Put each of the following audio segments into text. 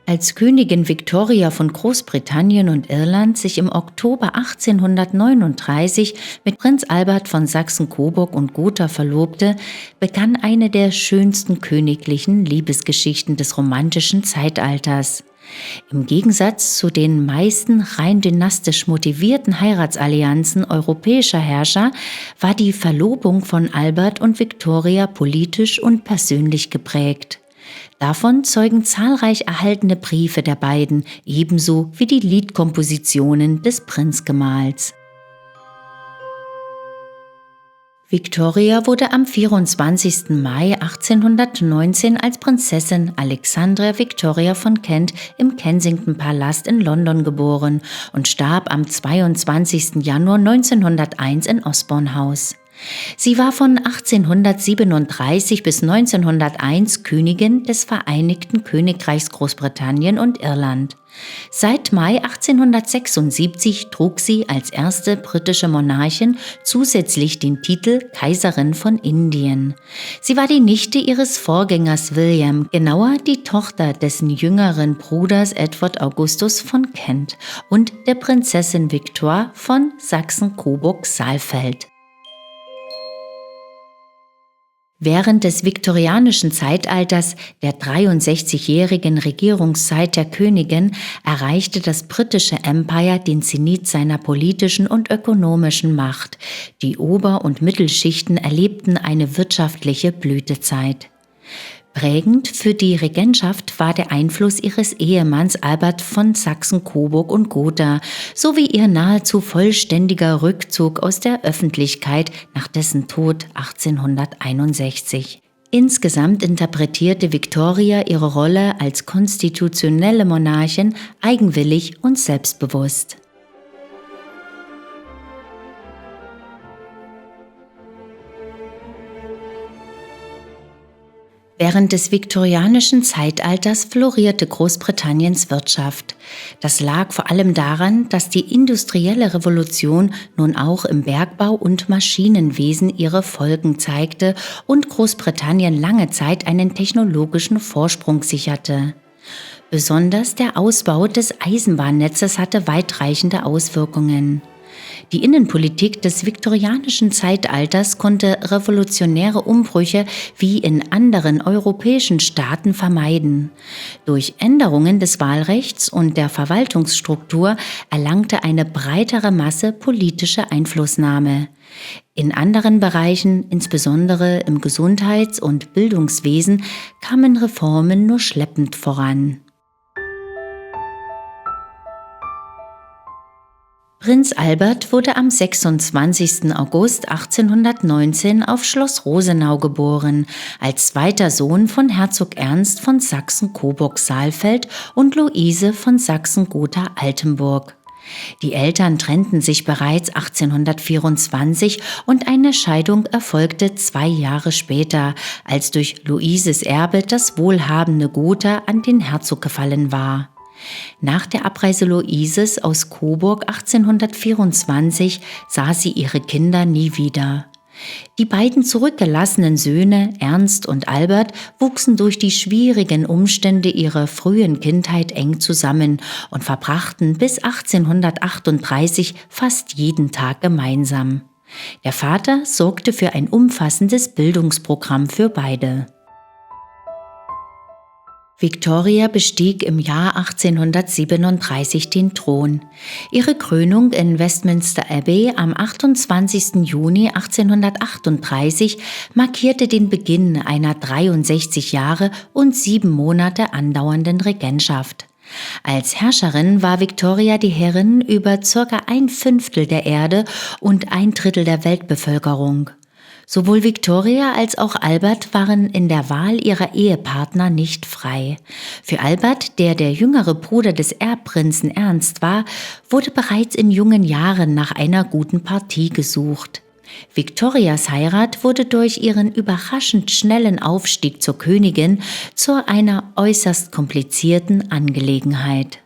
Als Königin Victoria von Großbritannien und Irland sich im Oktober 1839 mit Prinz Albert von Sachsen-Coburg und Gotha verlobte, begann eine der schönsten königlichen Liebesgeschichten des romantischen Zeitalters. Im Gegensatz zu den meisten rein dynastisch motivierten Heiratsallianzen europäischer Herrscher war die Verlobung von Albert und Victoria politisch und persönlich geprägt. Davon zeugen zahlreich erhaltene Briefe der beiden, ebenso wie die Liedkompositionen des Prinzgemahls. Victoria wurde am 24. Mai 1819 als Prinzessin Alexandra Victoria von Kent im Kensington-Palast in London geboren und starb am 22. Januar 1901 in Osborne House. Sie war von 1837 bis 1901 Königin des Vereinigten Königreichs Großbritannien und Irland. Seit Mai 1876 trug sie als erste britische Monarchin zusätzlich den Titel Kaiserin von Indien. Sie war die Nichte ihres Vorgängers William, genauer die Tochter dessen jüngeren Bruders Edward Augustus von Kent und der Prinzessin Victoire von Sachsen-Coburg-Saalfeld. Während des viktorianischen Zeitalters, der 63-jährigen Regierungszeit der Königin, erreichte das britische Empire den Zenit seiner politischen und ökonomischen Macht. Die Ober- und Mittelschichten erlebten eine wirtschaftliche Blütezeit. Prägend für die Regentschaft war der Einfluss ihres Ehemanns Albert von Sachsen-Coburg und Gotha sowie ihr nahezu vollständiger Rückzug aus der Öffentlichkeit nach dessen Tod 1861. Insgesamt interpretierte Victoria ihre Rolle als konstitutionelle Monarchin eigenwillig und selbstbewusst. Während des viktorianischen Zeitalters florierte Großbritanniens Wirtschaft. Das lag vor allem daran, dass die industrielle Revolution nun auch im Bergbau und Maschinenwesen ihre Folgen zeigte und Großbritannien lange Zeit einen technologischen Vorsprung sicherte. Besonders der Ausbau des Eisenbahnnetzes hatte weitreichende Auswirkungen. Die Innenpolitik des viktorianischen Zeitalters konnte revolutionäre Umbrüche wie in anderen europäischen Staaten vermeiden. Durch Änderungen des Wahlrechts und der Verwaltungsstruktur erlangte eine breitere Masse politische Einflussnahme. In anderen Bereichen, insbesondere im Gesundheits- und Bildungswesen, kamen Reformen nur schleppend voran. Prinz Albert wurde am 26. August 1819 auf Schloss Rosenau geboren, als zweiter Sohn von Herzog Ernst von Sachsen-Coburg-Saalfeld und Luise von Sachsen-Gotha-Altenburg. Die Eltern trennten sich bereits 1824 und eine Scheidung erfolgte 2 Jahre später, als durch Luises Erbe das wohlhabende Gotha an den Herzog gefallen war. Nach der Abreise Luises aus Coburg 1824 sah sie ihre Kinder nie wieder. Die beiden zurückgelassenen Söhne Ernst und Albert wuchsen durch die schwierigen Umstände ihrer frühen Kindheit eng zusammen und verbrachten bis 1838 fast jeden Tag gemeinsam. Der Vater sorgte für ein umfassendes Bildungsprogramm für beide. Victoria bestieg im Jahr 1837 den Thron. Ihre Krönung in Westminster Abbey am 28. Juni 1838 markierte den Beginn einer 63 Jahre und 7 Monate andauernden Regentschaft. Als Herrscherin war Victoria die Herrin über ca. 1/5 der Erde und 1/3 der Weltbevölkerung. Sowohl Victoria als auch Albert waren in der Wahl ihrer Ehepartner nicht frei. Für Albert, der jüngere Bruder des Erbprinzen Ernst war, wurde bereits in jungen Jahren nach einer guten Partie gesucht. Victorias Heirat wurde durch ihren überraschend schnellen Aufstieg zur Königin zu einer äußerst komplizierten Angelegenheit.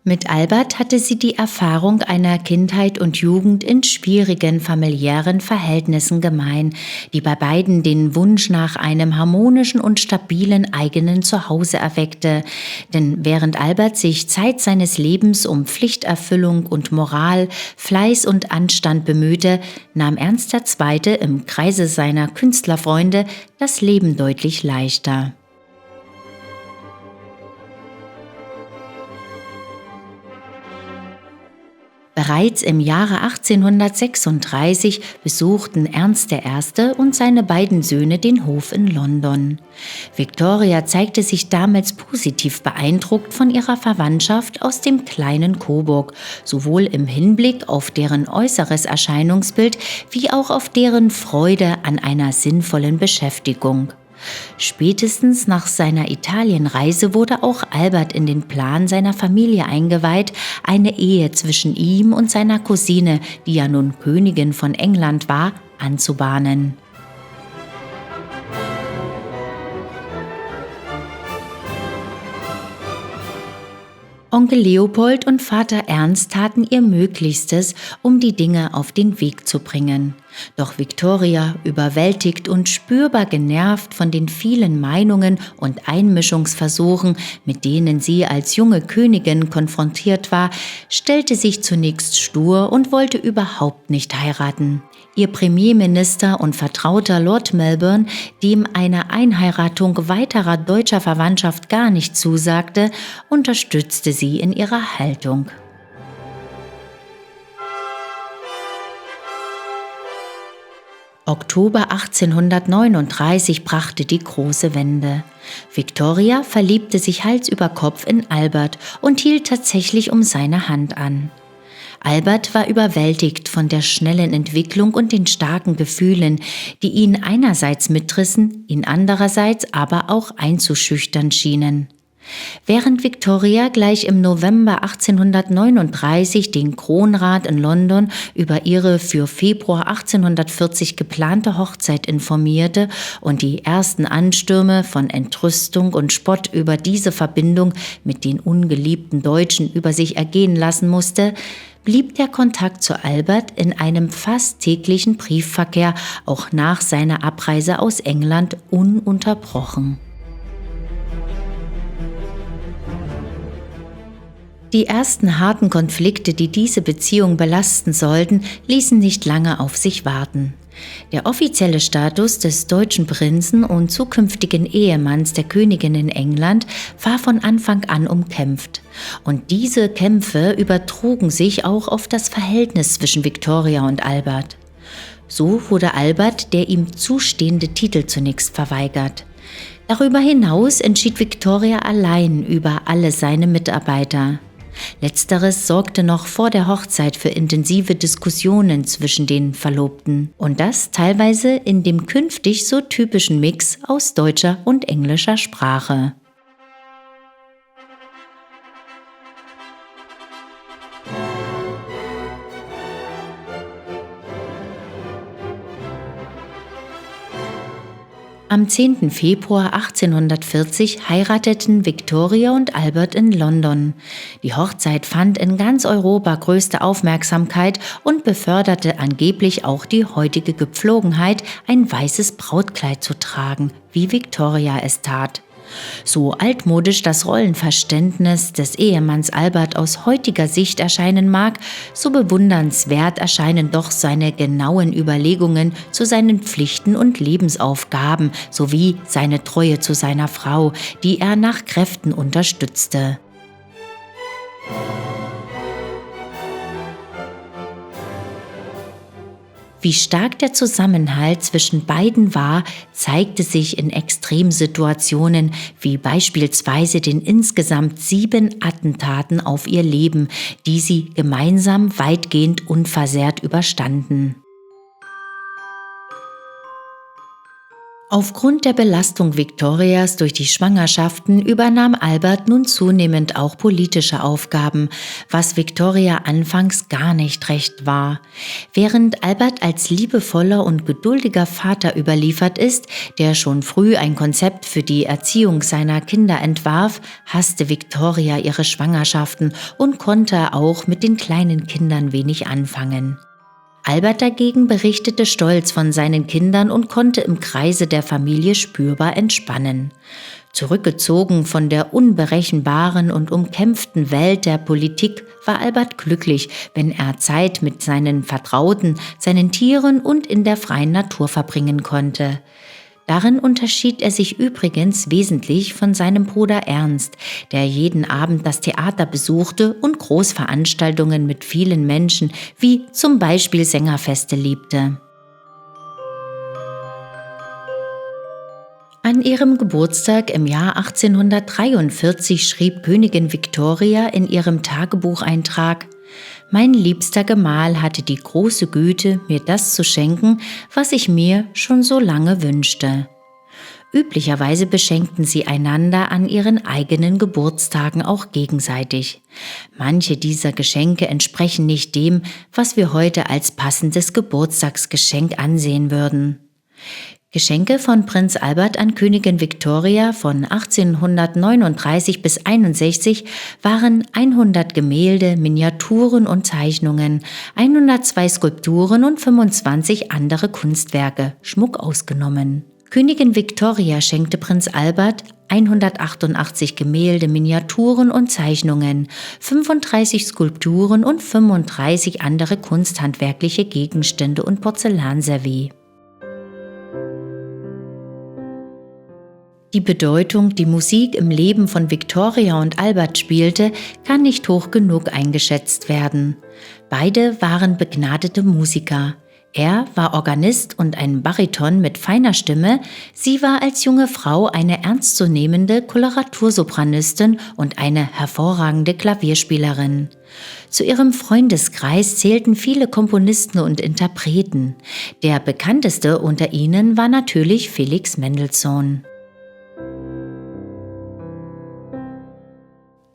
Mit Albert hatte sie die Erfahrung einer Kindheit und Jugend in schwierigen familiären Verhältnissen gemein, die bei beiden den Wunsch nach einem harmonischen und stabilen eigenen Zuhause erweckte. Denn während Albert sich Zeit seines Lebens um Pflichterfüllung und Moral, Fleiß und Anstand bemühte, nahm Ernst II. Im Kreise seiner Künstlerfreunde das Leben deutlich leichter. Bereits im Jahre 1836 besuchten Ernst I. und seine beiden Söhne den Hof in London. Victoria zeigte sich damals positiv beeindruckt von ihrer Verwandtschaft aus dem kleinen Coburg, sowohl im Hinblick auf deren äußeres Erscheinungsbild wie auch auf deren Freude an einer sinnvollen Beschäftigung. Spätestens nach seiner Italienreise wurde auch Albert in den Plan seiner Familie eingeweiht, eine Ehe zwischen ihm und seiner Cousine, die ja nun Königin von England war, anzubahnen. Onkel Leopold und Vater Ernst taten ihr Möglichstes, um die Dinge auf den Weg zu bringen. Doch Victoria, überwältigt und spürbar genervt von den vielen Meinungen und Einmischungsversuchen, mit denen sie als junge Königin konfrontiert war, stellte sich zunächst stur und wollte überhaupt nicht heiraten. Ihr Premierminister und Vertrauter Lord Melbourne, dem eine Einheiratung weiterer deutscher Verwandtschaft gar nicht zusagte, unterstützte sie in ihrer Haltung. Oktober 1839 brachte die große Wende. Victoria verliebte sich Hals über Kopf in Albert und hielt tatsächlich um seine Hand an. Albert war überwältigt von der schnellen Entwicklung und den starken Gefühlen, die ihn einerseits mitrissen, ihn andererseits aber auch einzuschüchtern schienen. Während Victoria gleich im November 1839 den Kronrat in London über ihre für Februar 1840 geplante Hochzeit informierte und die ersten Anstürme von Entrüstung und Spott über diese Verbindung mit den ungeliebten Deutschen über sich ergehen lassen musste, blieb der Kontakt zu Albert in einem fast täglichen Briefverkehr auch nach seiner Abreise aus England ununterbrochen. Die ersten harten Konflikte, die diese Beziehung belasten sollten, ließen nicht lange auf sich warten. Der offizielle Status des deutschen Prinzen und zukünftigen Ehemanns der Königin in England war von Anfang an umkämpft. Und diese Kämpfe übertrugen sich auch auf das Verhältnis zwischen Victoria und Albert. So wurde Albert der ihm zustehende Titel zunächst verweigert. Darüber hinaus entschied Victoria allein über alle seine Mitarbeiter. Letzteres sorgte noch vor der Hochzeit für intensive Diskussionen zwischen den Verlobten und das teilweise in dem künftig so typischen Mix aus deutscher und englischer Sprache. Am 10. Februar 1840 heirateten Victoria und Albert in London. Die Hochzeit fand in ganz Europa größte Aufmerksamkeit und beförderte angeblich auch die heutige Gepflogenheit, ein weißes Brautkleid zu tragen, wie Victoria es tat. So altmodisch das Rollenverständnis des Ehemanns Albert aus heutiger Sicht erscheinen mag, so bewundernswert erscheinen doch seine genauen Überlegungen zu seinen Pflichten und Lebensaufgaben sowie seine Treue zu seiner Frau, die er nach Kräften unterstützte. Wie stark der Zusammenhalt zwischen beiden war, zeigte sich in Extremsituationen wie beispielsweise den insgesamt 7 Attentaten auf ihr Leben, die sie gemeinsam weitgehend unversehrt überstanden. Aufgrund der Belastung Victorias durch die Schwangerschaften übernahm Albert nun zunehmend auch politische Aufgaben, was Victoria anfangs gar nicht recht war. Während Albert als liebevoller und geduldiger Vater überliefert ist, der schon früh ein Konzept für die Erziehung seiner Kinder entwarf, hasste Victoria ihre Schwangerschaften und konnte auch mit den kleinen Kindern wenig anfangen. Albert dagegen berichtete stolz von seinen Kindern und konnte im Kreise der Familie spürbar entspannen. Zurückgezogen von der unberechenbaren und umkämpften Welt der Politik war Albert glücklich, wenn er Zeit mit seinen Vertrauten, seinen Tieren und in der freien Natur verbringen konnte. Darin unterschied er sich übrigens wesentlich von seinem Bruder Ernst, der jeden Abend das Theater besuchte und Großveranstaltungen mit vielen Menschen, wie zum Beispiel Sängerfeste, liebte. An ihrem Geburtstag im Jahr 1843 schrieb Königin Victoria in ihrem Tagebucheintrag: »Mein liebster Gemahl hatte die große Güte, mir das zu schenken, was ich mir schon so lange wünschte.« Üblicherweise beschenkten sie einander an ihren eigenen Geburtstagen auch gegenseitig. Manche dieser Geschenke entsprechen nicht dem, was wir heute als passendes Geburtstagsgeschenk ansehen würden. Geschenke von Prinz Albert an Königin Victoria von 1839 bis 1861 waren 100 Gemälde, Miniaturen und Zeichnungen, 102 Skulpturen und 25 andere Kunstwerke, Schmuck ausgenommen. Königin Victoria schenkte Prinz Albert 188 Gemälde, Miniaturen und Zeichnungen, 35 Skulpturen und 35 andere kunsthandwerkliche Gegenstände und Porzellanservie. Die Bedeutung, die Musik im Leben von Victoria und Albert spielte, kann nicht hoch genug eingeschätzt werden. Beide waren begnadete Musiker. Er war Organist und ein Bariton mit feiner Stimme, sie war als junge Frau eine ernstzunehmende Koloratursopranistin und eine hervorragende Klavierspielerin. Zu ihrem Freundeskreis zählten viele Komponisten und Interpreten. Der bekannteste unter ihnen war natürlich Felix Mendelssohn.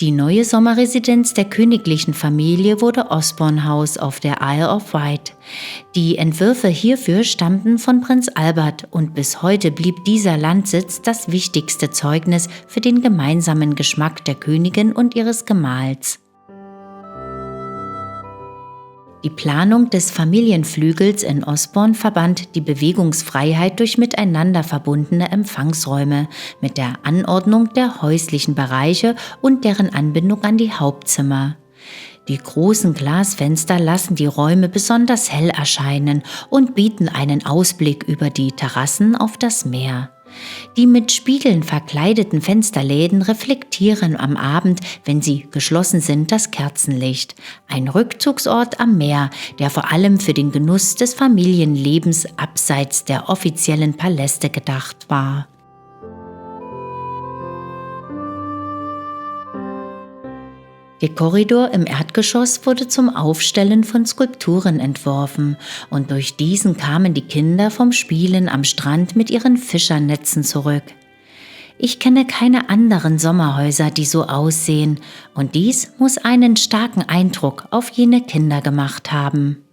Die neue Sommerresidenz der königlichen Familie wurde Osborne House auf der Isle of Wight. Die Entwürfe hierfür stammten von Prinz Albert und bis heute blieb dieser Landsitz das wichtigste Zeugnis für den gemeinsamen Geschmack der Königin und ihres Gemahls. Die Planung des Familienflügels in Osborne verband die Bewegungsfreiheit durch miteinander verbundene Empfangsräume mit der Anordnung der häuslichen Bereiche und deren Anbindung an die Hauptzimmer. Die großen Glasfenster lassen die Räume besonders hell erscheinen und bieten einen Ausblick über die Terrassen auf das Meer. Die mit Spiegeln verkleideten Fensterläden reflektieren am Abend, wenn sie geschlossen sind, das Kerzenlicht. Ein Rückzugsort am Meer, der vor allem für den Genuss des Familienlebens abseits der offiziellen Paläste gedacht war. Der Korridor im Erdgeschoss wurde zum Aufstellen von Skulpturen entworfen und durch diesen kamen die Kinder vom Spielen am Strand mit ihren Fischernetzen zurück. Ich kenne keine anderen Sommerhäuser, die so aussehen, und dies muss einen starken Eindruck auf jene Kinder gemacht haben.